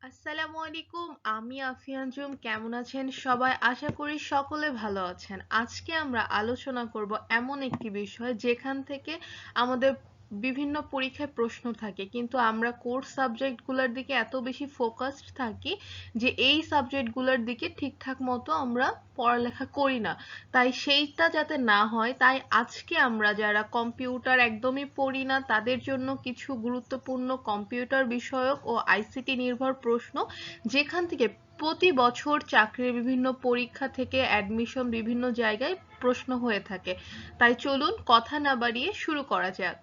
আসসালামু আলাইকুম, আমি আফিয়া কেমন আছেন সবাই? আশা করি সকলে ভালো আছেন। আজকে আমরা আলোচনা করব এমন একটি বিষয় যেখান থেকে আমাদের বিভিন্ন পরীক্ষায় প্রশ্ন থাকে, কিন্তু আমরা কোর্স সাবজেক্টগুলোর দিকে এত বেশি ফোকাসড থাকি যে এই সাবজেক্টগুলোর দিকে ঠিকঠাক মতো আমরা পড়ালেখা করি না। তাই সেইটা যাতে না হয়, তাই আজকে আমরা যারা কম্পিউটার একদমই পড়ি না তাদের জন্য কিছু গুরুত্বপূর্ণ কম্পিউটার বিষয়ক ও আইসিটি নির্ভর প্রশ্ন, যেখান থেকে প্রতি বছর চাকরির বিভিন্ন পরীক্ষা থেকে অ্যাডমিশন বিভিন্ন জায়গায় প্রশ্ন হয়ে থাকে। তাই চলুন কথা না বাড়িয়ে শুরু করা যাক।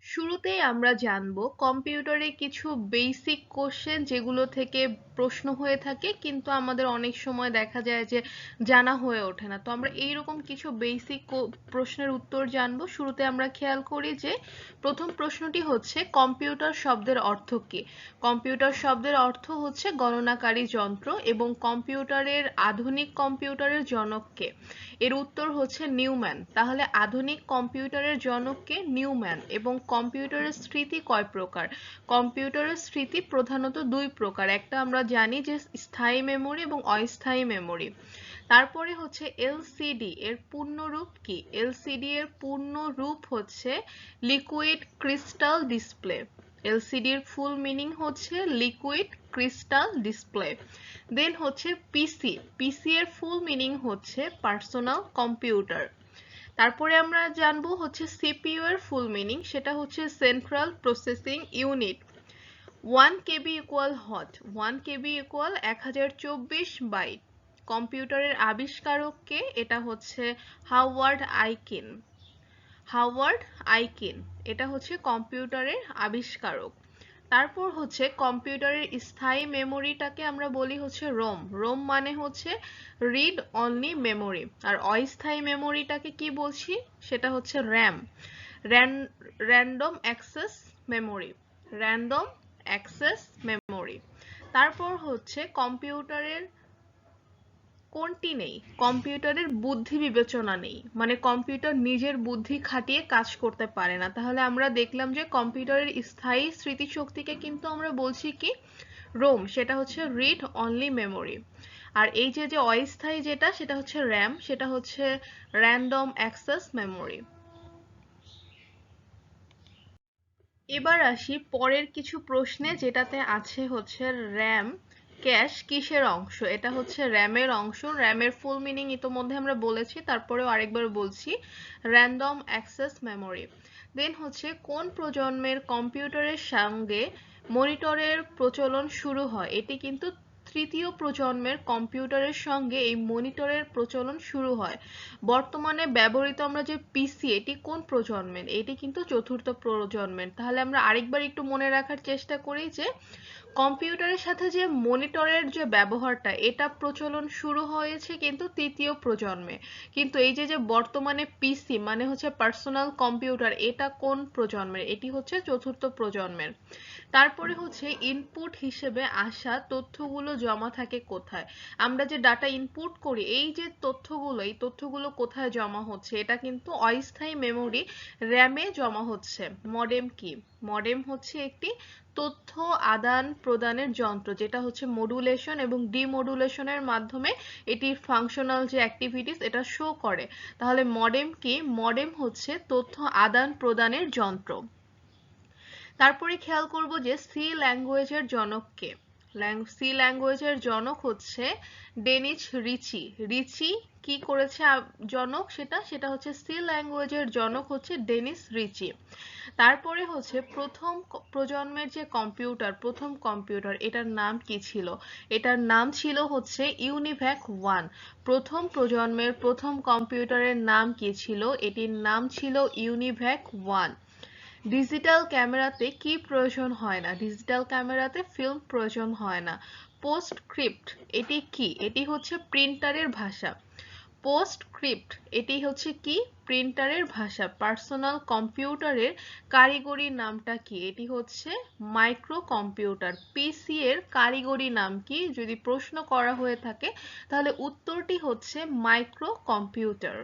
শুরুতেই আমরা জানবো কম্পিউটারে কিছু বেসিক কোশ্চেন যেগুলো থেকে প্রশ্ন হয়ে থাকে, কিন্তু আমাদের অনেক সময় দেখা যায় যে জানা হয়ে ওঠে না। তো আমরা এইরকম কিছু বেসিক প্রশ্নের উত্তর জানবো। শুরুতে আমরা খেয়াল করি যে প্রথম প্রশ্নটি হচ্ছে কম্পিউটার শব্দের অর্থ কী? কম্পিউটার শব্দের অর্থ হচ্ছে গণনাকারী যন্ত্র, এবং আধুনিক কম্পিউটারের জনক কে? এর উত্তর হচ্ছে নিউম্যান। তাহলে আধুনিক কম্পিউটারের জনক কে? নিউম্যান। এবং কম্পিউটারের স্মৃতি কয় প্রকার? কম্পিউটারের স্মৃতি প্রধানত দুই প্রকার। একটা আমরা জানি যে স্থায়ী মেমোরি এবং অস্থায়ী মেমোরি। তারপরে হচ্ছে এলসিডি এর পূর্ণরূপ কি? এলসিডি এর পূর্ণরূপ হচ্ছে লিকুইড ক্রিস্টাল ডিসপ্লে। এলসিডি এর ফুল মিনিং হচ্ছে লিকুইড ক্রিস্টাল ডিসপ্লে। দেন হচ্ছে পিসি। পিসি এর ফুল মিনিং হচ্ছে পার্সোনাল কম্পিউটার। তারপরে আমরা জানবো হচ্ছে সিপিইউ এর ফুল মিনিং, সেটা হচ্ছে central processing unit. 1 KB equal হট। 1 KB ইকুয়াল 1024 বাইট। কম্পিউটারের আবিষ্কারক কে? এটা হচ্ছে হাওয়ার্ড আইকিন। হাওয়ার্ড আইকিন এটা হচ্ছে কম্পিউটারের আবিষ্কারক। তারপর হচ্ছে কম্পিউটারের স্থায়ী মেমোরিটাকে আমরা বলি হচ্ছে রোম। রোম মানে হচ্ছে রিড অনলি মেমোরি। আর অস্থায়ী মেমোরিটাকে কি বলছি? সেটা হচ্ছে RAM. Random access memory. Random access memory. তারপর হচ্ছে কম্পিউটারের কোনটি নেই? কম্পিউটারের বুদ্ধি বিবেচনা নেই, মানে কম্পিউটার নিজের বুদ্ধি খাটিয়ে কাজ করতে পারে না। তাহলে আমরা দেখলাম যে কম্পিউটারের স্থায়ী স্মৃতিশক্তিকে কিন্তু আমরা বলছি কি? রোম। সেটা হচ্ছে রিড অনলি মেমোরি। আর এই যে যে অস্থায়ী যেটা, সেটা হচ্ছে র্যাম, সেটা হচ্ছে র্যান্ডম অ্যাক্সেস মেমোরি। এবার আসি পরের কিছু প্রশ্নে, যেটাতে আছে হচ্ছে র্যাম ক্যাশ কিসের অংশ? এটা হচ্ছে র্যামের অংশ। র্যামের ফুল মিনিং ইতোমধ্যে আমরা বলেছি, তারপরেও আরেকবার বলছি, র্যান্ডম অ্যাক্সেস মেমোরি। দেন হচ্ছে কোন প্রজন্মের কম্পিউটারের সঙ্গে মনিটরের প্রচলন শুরু হয়? এটি কিন্তু তৃতীয় প্রজন্মের কম্পিউটারের সঙ্গে এই মনিটরের প্রচলন শুরু হয়। বর্তমানে ব্যবহৃত আমরা যে পিসি, এটি কোন প্রজন্মের? এটি কিন্তু চতুর্থ প্রজন্মের। তাহলে আমরা আরেকবার একটু মনে রাখার চেষ্টা করি যে কম্পিউটারের সাথে যে মনিটরের যে ব্যবহারটা, এটা প্রচলন শুরু হয়েছে কিন্তু তৃতীয় প্রজন্মে। কিন্তু এই যে যে বর্তমানে পিসি মানে হচ্ছে পার্সোনাল কম্পিউটার, এটা কোন প্রজন্মের? এটি হচ্ছে চতুর্থ প্রজন্মের। তারপরে হচ্ছে ইনপুট হিসেবে আসা তথ্যগুলো জমা থাকে কোথায়? আমরা যে ডাটা ইনপুট করি, এই যে তথ্যগুলো, এই তথ্যগুলো কোথায় জমা হচ্ছে? এটা কিন্তু অস্থায়ী মেমোরি র্যামে জমা হচ্ছে। মডেম কি? মডেম হচ্ছে একটি তথ্য আদান প্রদানের যন্ত্র, যেটা হচ্ছে মডুলেশন এবং ডিমডুলেশনের মাধ্যমে এটির ফাংশনাল যে অ্যাক্টিভিটিস এটা শো করে। তাহলে মডেম কি? মডেম হচ্ছে তথ্য আদান প্রদানের যন্ত্র। তারপরে খেয়াল করব যে সি ল্যাঙ্গুয়েজের জনক কে? সি ল্যাঙ্গুয়েজের জনক হচ্ছে ডেনিস রিচি। রিচি কি করেছে জনক? সেটা হচ্ছে সি ল্যাঙ্গুয়েজের জনক হচ্ছে ডেনিস রিচি। তারপরে হচ্ছে প্রথম প্রজন্মের যে কম্পিউটার, প্রথম কম্পিউটার, এটার নাম কি ছিল? এটার নাম ছিল হচ্ছে ইউনিভ্যাক 1। প্রথম প্রজন্মের প্রথম কম্পিউটারের নাম কি ছিল? এটির নাম ছিল ইউনিভ্যাক 1। ডিজিটাল ক্যামেরাতে কি প্রয়োজন হয় না? ডিজিটাল ক্যামেরাতে ফিল্ম প্রয়োজন হয় না। পোস্টস্ক্রিপ্ট এটি কি? এটি হচ্ছে প্রিন্টারের ভাষা। পোস্টস্ক্রিপ্ট এটি হচ্ছে কি? প্রিন্টারের ভাষা। পার্সোনাল কম্পিউটারের কারিগরি নামটা কি? এটি হচ্ছে মাইক্রো কম্পিউটার। পিসি এর কারিগরি নাম কি? যদি প্রশ্ন করা হয়ে থাকে তাহলে উত্তরটি হচ্ছে মাইক্রো কম্পিউটার।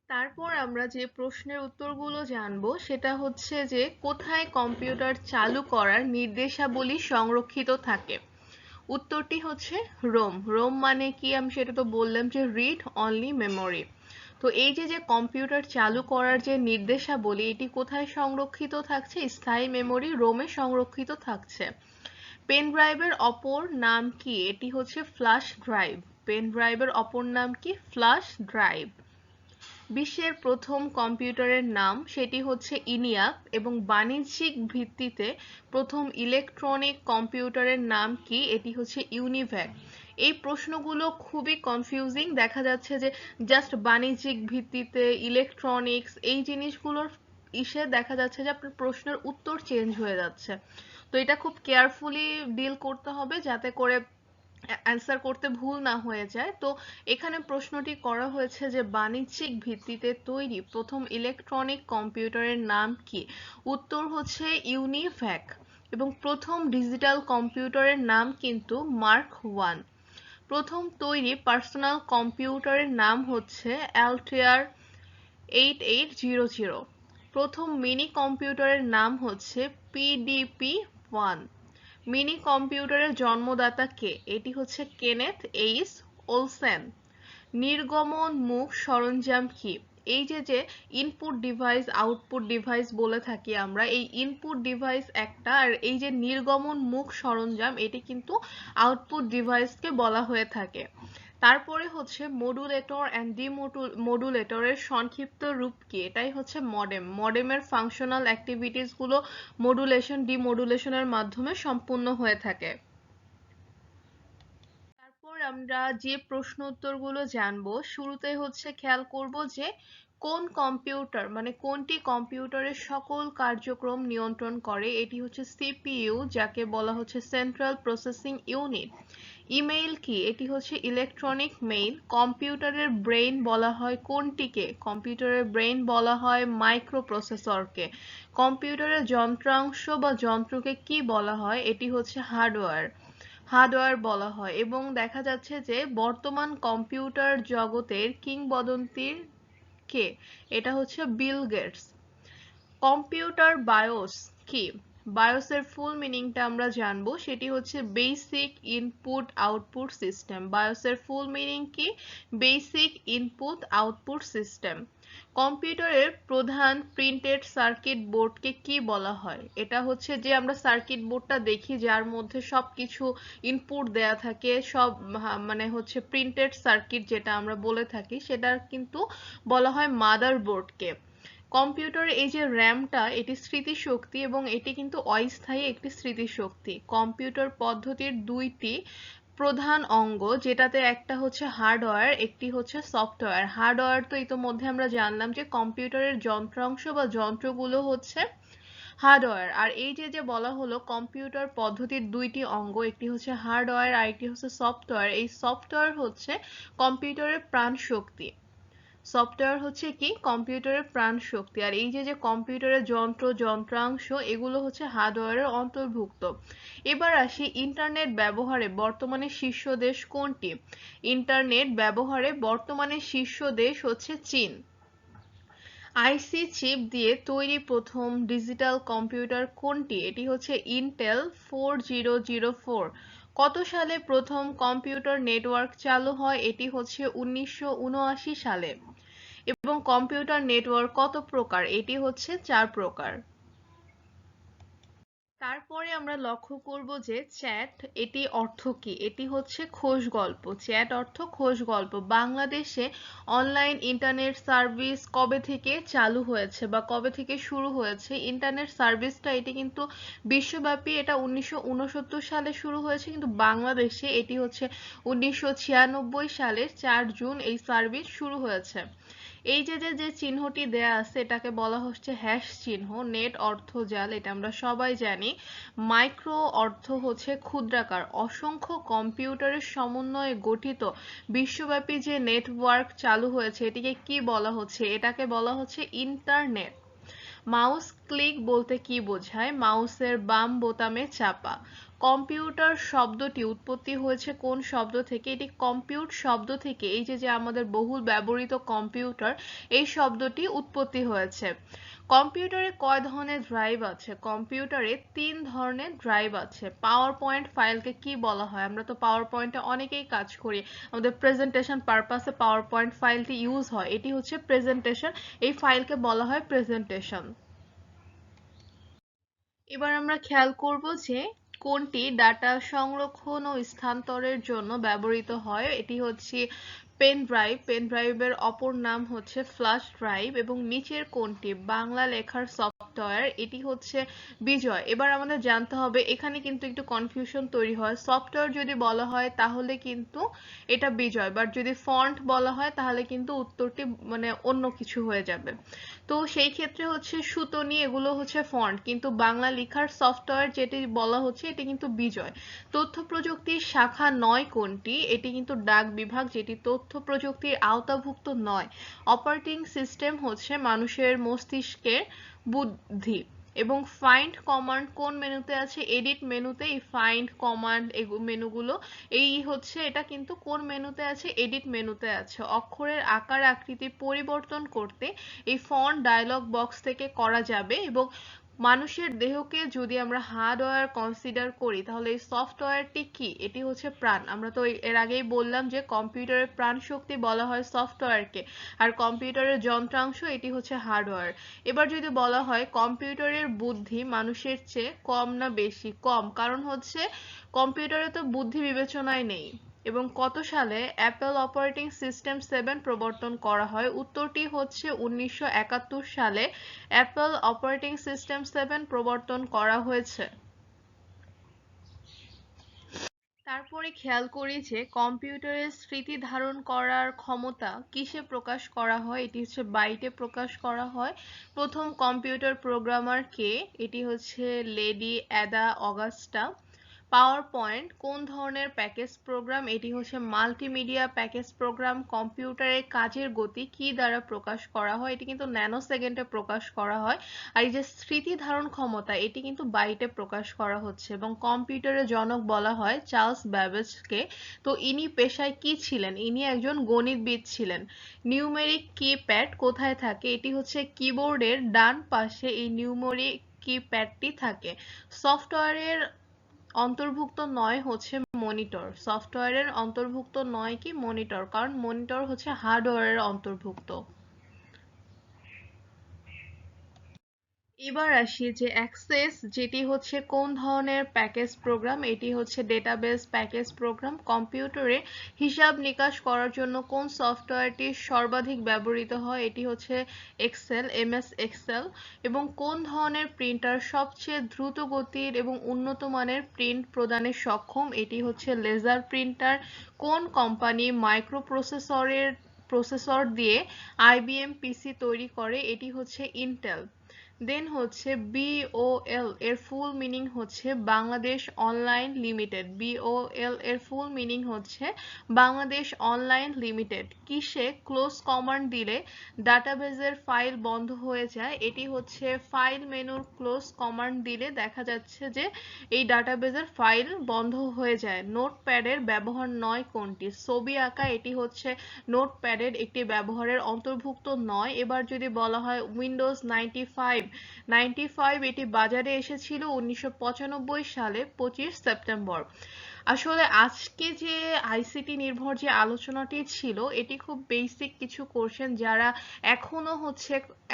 তারপর আমরা যে প্রশ্নের উত্তরগুলো জানবো সেটা হচ্ছে যে কোথায় কম্পিউটার চালু করার নির্দেশাবলী সংরক্ষিত থাকে। উত্তরটি হচ্ছে রোম। রোম মানে কি আমি সেটা তো বললাম যে রিড অনলি মেমোরি। তো এই যে যে কম্পিউটার চালু করার যে নির্দেশাবলী এটি কোথায় সংরক্ষিত থাকছে? স্থায়ী মেমোরি রোমে সংরক্ষিত থাকছে। পেন ড্রাইভের অপর নাম কি? এটি হচ্ছে ফ্ল্যাশ ড্রাইভ। পেন ড্রাইভের অপর নাম কি? Flash drive. বিশ্বের প্রথম কম্পিউটারের নাম সেটি হচ্ছে ইনিয়াক এবং বাণিজ্যিক ভিত্তিতে প্রথম ইলেকট্রনিক কম্পিউটারের নাম কি? এটি হচ্ছে ইউনিভ্যাক। এই প্রশ্নগুলো খুবই কনফিউজিং, দেখা যাচ্ছে যে জাস্ট বাণিজ্যিক ভিত্তিতে ইলেকট্রনিক্স এই জিনিসগুলোর ইসে দেখা যাচ্ছে যে আপনার প্রশ্নের উত্তর চেঞ্জ হয়ে যাচ্ছে। তো এটা খুব কেয়ারফুলি ডিল করতে হবে যাতে করে অ্যান্সার করতে ভুল না হয়ে যায়। তো এখানে প্রশ্নটি করা হয়েছে যে বাণিজ্যিক ভিত্তিতে তৈরি প্রথম ইলেকট্রনিক কম্পিউটারের নাম কি? উত্তর হচ্ছে ইউনিভ্যাক। এবং প্রথম ডিজিটাল কম্পিউটারের নাম কিন্তু মার্ক ওয়ান। প্রথম তৈরি পার্সোনাল কম্পিউটারের নাম হচ্ছে অ্যালটেয়ার 8800। প্রথম মিনি কম্পিউটারের নাম হচ্ছে পিডিপি ওয়ান। মিনি কম্পিউটারের জন্মদাতা কে? এটি হচ্ছে কেনেথ এইস ওলসেন। নির্গমন মুখ সরঞ্জাম কি? এই যে যে ইনপুট ডিভাইস আউটপুট ডিভাইস বলে থাকি আমরা, এই ইনপুট ডিভাইস একটা, আর এই যে নির্গমন মুখ সরঞ্জাম এটি কিন্তু আউটপুট ডিভাইসকে বলা হয়ে থাকে। তারপরে হচ্ছে মডুলেটর অ্যান্ড ডিমডুলেটরের সংক্ষিপ্ত রূপ কি? এটাই হচ্ছে মডেম। মডেমের ফাংশনাল অ্যাক্টিভিটিস গুলো মডুলেশন ডিমডুলেশনের মাধ্যমে সম্পূর্ণ হয়ে থাকে। তারপর আমরা যে প্রশ্ন উত্তরগুলো জানবো শুরুতে হচ্ছে খেয়াল করব যে কোন কম্পিউটার মানে কোনটি কম্পিউটারের সকল কার্যক্রম নিয়ন্ত্রণ করে? এটি হচ্ছে সিপিইউ, যাকে বলা হচ্ছে সেন্ট্রাল প্রসেসিং ইউনিট। ইমেইল কি? এটি হচ্ছে ইলেকট্রনিক মেইল। কম্পিউটারের ব্রেইন বলা হয় কোনটিকে? কম্পিউটারের ব্রেইন বলা হয় মাইক্রোপ্রসেসরকে। কম্পিউটারের যন্ত্রাংশ বা যন্ত্রকে কি বলা হয়? এটি হচ্ছে হার্ডওয়্যার। হার্ডওয়্যার বলা হয়। এবং দেখা যাচ্ছে যে বর্তমান কম্পিউটার জগতের কিংবদন্তির কে? এটা হচ্ছে বিল গেটস। কম্পিউটার বায়োস কি? বায়োসের ফুল মিনিংটা আমরা জানবো, সেটি হচ্ছে বেসিক ইনপুট আউটপুট সিস্টেম। বায়োসের ফুল মিনিং কি? Basic input output system. কম্পিউটারের প্রধান প্রিন্টেড সার্কিট বোর্ডকে কি বলা হয়? এটা হচ্ছে যে আমরা সার্কিট বোর্ডটা দেখি যার মধ্যে সবকিছু ইনপুট দেয়া থাকে, সব মানে হচ্ছে প্রিন্টেড সার্কিট যেটা আমরা বলে থাকি, সেটার কিন্তু বলা হয় মাদার বোর্ডকে। কম্পিউটার এই যে র্যামটা এটি স্মৃতিশক্তি এবং এটি কিন্তু অস্থায়ী একটি স্মৃতিশক্তি। কম্পিউটার পদ্ধতির দুইটি প্রধান অঙ্গ, যেটাতে একটা হচ্ছে হার্ডওয়্যার, একটি হচ্ছে সফটওয়্যার। হার্ডওয়্যার তো ইতোমধ্যে আমরা জানলাম যে কম্পিউটারের যন্ত্রাংশ বা যন্ত্রগুলো হচ্ছে হার্ডওয়্যার। আর এই যে যে বলা হলো কম্পিউটার পদ্ধতির দুইটি অঙ্গ, একটি হচ্ছে হার্ডওয়্যার আর একটি হচ্ছে সফটওয়্যার। এই সফটওয়্যার হচ্ছে কম্পিউটারের প্রাণ শক্তি। সফটওয়্যার হচ্ছে কি? কম্পিউটারের প্রাণ শক্তি। আর এই যে যে কম্পিউটারের যন্ত্র যন্ত্রাংশ এগুলো হচ্ছে হার্ডওয়্যারের অন্তর্ভুক্ত। এবার আসি ইন্টারনেট ব্যবহারে বর্তমানে শীর্ষ দেশ কোনটি? ইন্টারনেট ব্যবহারে বর্তমানে শীর্ষ দেশ হচ্ছে চীন। আইসি চিপ দিয়ে তৈরি প্রথম ডিজিটাল কম্পিউটার কোনটি? এটি হচ্ছে ইন্টেল 4004। কত সালে প্রথম কম্পিউটার নেটওয়ার্ক চালু হয়? এটি হচ্ছে 1979 সালে। এবং কম্পিউটার নেটওয়ার্ক কত প্রকার? এটি হচ্ছে 4 প্রকার। তারপরে আমরা লক্ষ্য করব যে চ্যাট এটি অর্থ কি? এটি হচ্ছে খোশ গল্প। চ্যাট অর্থ খোশ গল্প। বাংলাদেশে অনলাইন ইন্টারনেট সার্ভিস কবে থেকে চালু হয়েছে বা কবে থেকে শুরু হয়েছে? ইন্টারনেট সার্ভিসটা এটি কিন্তু বিশ্বব্যাপী এটা 1969 সালে শুরু হয়েছে, কিন্তু বাংলাদেশে এটি হচ্ছে 1996 সালের 4 জুন এই সার্ভিস শুরু হয়েছে। এই যে যে যে চিহ্নটি দেয়া আছে এটাকে বলা হচ্ছে হ্যাশ চিহ্ন। নেট অর্থ জাল, এটা আমরা সবাই জানি। মাইক্রো অর্থ হচ্ছে ক্ষুদ্রাকার। অসংখ্য কম্পিউটারের সমন্বয়ে গঠিত বিশ্বব্যাপী যে নেটওয়ার্ক চালু হয়েছে এটিকে কি বলা হচ্ছে? এটাকে বলা হচ্ছে ইন্টারনেট। মাউস ক্লিক বলতে কি বোঝায়? মাউসের বাম বোতামে চাপা। কম্পিউটার শব্দটি উৎপত্তি হয়েছে কোন শব্দ থেকে? এটি কম্পিউট শব্দ থেকে, এই যে আমাদের বহুল ব্যবহৃত কম্পিউটার, এই শব্দটি উৎপত্তি হয়েছে। কম্পিউটারে কয় ধরনের ড্রাইভ আছে? কম্পিউটারে 3 ধরনের ড্রাইভ আছে। পাওয়ার পয়েন্ট ফাইলকে কি বলা হয়? আমরা তো পাওয়ার পয়েন্টে অনেকেই কাজ করি, আমাদের প্রেজেন্টেশন পারপাসে পাওয়ার পয়েন্ট ফাইলটি ইউজ হয়, এটি হচ্ছে প্রেজেন্টেশন, এই ফাইলকে বলা হয় প্রেজেন্টেশন। এবার আমরা খেয়াল করব যে কোনটি ডাটা সংরক্ষণ ও স্থানান্তরের জন্য ব্যবহৃত হয়। এটি হচ্ছে পেন ড্রাইভ, পেন ড্রাইভের অপর নাম হচ্ছে ফ্ল্যাশ ড্রাইভ। এবং নিচের কোনটি বাংলা লেখার সফটওয়্যার? এটি হচ্ছে বিজয়। এবার আমাদের জানতে হবে, এখানে কিন্তু একটু কনফিউশন তৈরি হয়, সফটওয়্যার যদি বলা হয় তাহলে কিন্তু এটা বিজয়, বাট যদি ফন্ট বলা হয় তাহলে কিন্তু উত্তরটি মানে অন্য কিছু হয়ে যাবে। তো সেই ক্ষেত্রে হচ্ছে সুতনি, এগুলো হচ্ছে ফন্ট, কিন্তু বাংলা লেখার সফটওয়্যার যেটি বলা হচ্ছে এটি কিন্তু বিজয়। তথ্য প্রযুক্তির শাখা নয় কোনটি? এটি কিন্তু ডাক বিভাগ, যেটি তথ্য প্রযুক্তির আওতাভুক্ত নয়। অপারেটিং সিস্টেম হচ্ছে মানুষের মস্তিষ্কের বুদ্ধি। এবং ফাইন্ড কমান্ড কোন মেনুতে আছে? এডিট মেনুতে। এই ফাইন্ড কমান্ড মেনুগুলো এই হচ্ছে, এটা কিন্তু কোন মেনুতে আছে? এডিট মেনুতে আছে। অক্ষরের আকার আকৃতি পরিবর্তন করতে এই ফন্ট ডায়লগ বক্স থেকে করা যাবে। এবং মানুষের দেহকে যদি আমরা হার্ডওয়্যার কনসিডার করি তাহলে এই সফটওয়্যারটি কি? এটি হচ্ছে প্রাণ। আমরা তো এর আগেই বললাম যে কম্পিউটারের প্রাণ শক্তি বলা হয় সফটওয়্যারকে, আর কম্পিউটারের যন্ত্রাংশ এটি হচ্ছে হার্ডওয়্যার। এবার যদি বলা হয় কম্পিউটারের বুদ্ধি মানুষের চেয়ে কম না বেশি? কম, কারণ হচ্ছে কম্পিউটারে তো বুদ্ধি বিবেচনায় নেই। এবং কত সালে অ্যাপল অপারেটিং সিস্টেম 7 প্রবর্তন করা হয়? উত্তরটি হচ্ছে 1971 সালে অ্যাপল অপারেটিং সিস্টেম 7 প্রবর্তন করা হয়েছে। তারপরে খেয়াল করি যে কম্পিউটারের স্মৃতি ধারণ করার ক্ষমতা কিসে প্রকাশ করা হয়? এটি হচ্ছে বাইটে প্রকাশ করা হয়। প্রথম কম্পিউটার প্রোগ্রামার কে? এটি হচ্ছে lady Ada Augusta. Power point কোন ধরনের প্যাকেজ প্রোগ্রাম? এটি হচ্ছে মাল্টিমিডিয়া প্যাকেজ প্রোগ্রাম। কম্পিউটারের কাজের গতি কি দ্বারা প্রকাশ করা হয়? এটি কিন্তু ন্যানো সেকেন্ডে প্রকাশ করা হয়। আর এই যে স্মৃতি ধারণ ক্ষমতা, এটি কিন্তু বাইটে প্রকাশ করা হচ্ছে। এবং কম্পিউটারের জনক বলা হয় চার্লস ব্যাবেজকে। তো ইনি পেশায় কি ছিলেন? ইনি একজন গণিতবিদ ছিলেন। নিউমেরিক কিপ্যাড কোথায় থাকে? এটি হচ্ছে কিবোর্ডের ডান পাশে এই নিউমেরিক কিপ্যাডটি থাকে। সফটওয়্যারের অন্তর্ভুক্ত নয় হচ্ছে মনিটর। সফটওয়্যারের অন্তর্ভুক্ত নয় কি? মনিটর, কারণ মনিটর হচ্ছে হার্ডওয়্যারের অন্তর্ভুক্ত। এবার আসি যে অ্যাক্সেস, যেটি হচ্ছে কোন ধরনের প্যাকেজ প্রোগ্রাম? এটি হচ্ছে ডেটাবেস প্যাকেজ প্রোগ্রাম। কম্পিউটারে হিসাব নিকাশ করার জন্য কোন সফটওয়্যারটি সর্বাধিক ব্যবহৃত হয়? এটি হচ্ছে এক্সেল, এমএস এক্সেল। এবং কোন ধরনের প্রিন্টার সবচেয়ে দ্রুত গতির এবং উন্নত মানের প্রিন্ট প্রদানে সক্ষম? এটি হচ্ছে লেজার প্রিন্টার। কোন কোম্পানি প্রসেসর দিয়ে আইবিএম পিসি তৈরি করে? এটি হচ্ছে ইন্টেল। দেন হচ্ছে বিওএল এর ফুল মিনিং হচ্ছে বাংলাদেশ অনলাইন লিমিটেড। বিওএল এর ফুল মিনিং হচ্ছে বাংলাদেশ অনলাইন লিমিটেড। কিসে ক্লোজ কমান্ড দিলে ডাটাবেজের ফাইল বন্ধ হয়ে যায়? এটি হচ্ছে ফাইল মেনুর ক্লোজ কমান্ড দিলে দেখা যাচ্ছে যে এই ডাটাবেজের ফাইল বন্ধ হয়ে যায়। নোটপ্যাডের ব্যবহার নয় কোনটি? ছবি আঁকা, এটি হচ্ছে নোটপ্যাডের একটি ব্যবহারের অন্তর্ভুক্ত নয়। এবার যদি বলা হয় উইন্ডোজ 95, এটি বাজারে এসেছিল 1995 সালে 25 সেপ্টেম্বর। আসলে আজকে যে আইসিটি নির্ভর যে আলোচনাটি ছিল, এটি খুব বেসিক কিছু কোশ্চেন, যারা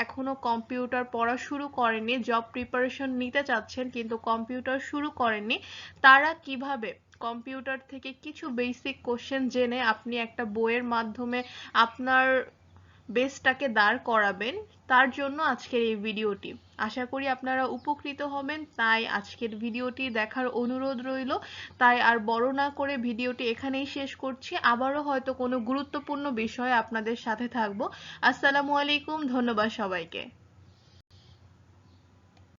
এখনো কম্পিউটার পড়া শুরু করেননি, জব প্রিপারেশন নিতে চাচ্ছেন কিন্তু কম্পিউটার শুরু করেননি, তারা কিভাবে কম্পিউটার থেকে কিছু বেসিক কোশ্চেন জেনে আপনি একটা বইয়ের মাধ্যমে আপনার বেসটাকে দাঁড় করাবেন, তার জন্য আজকের এই ভিডিওটি। আশা করি আপনারা উপকৃত হবেন, তাই আজকের ভিডিওটি দেখার অনুরোধ রইল। তাই আর বড় না করে ভিডিওটি এখানেই শেষ করছি। আবারও হয়তো কোনো গুরুত্বপূর্ণ বিষয়ে আপনাদের সাথে থাকবো। আসসালামু আলাইকুম, ধন্যবাদ সবাইকে।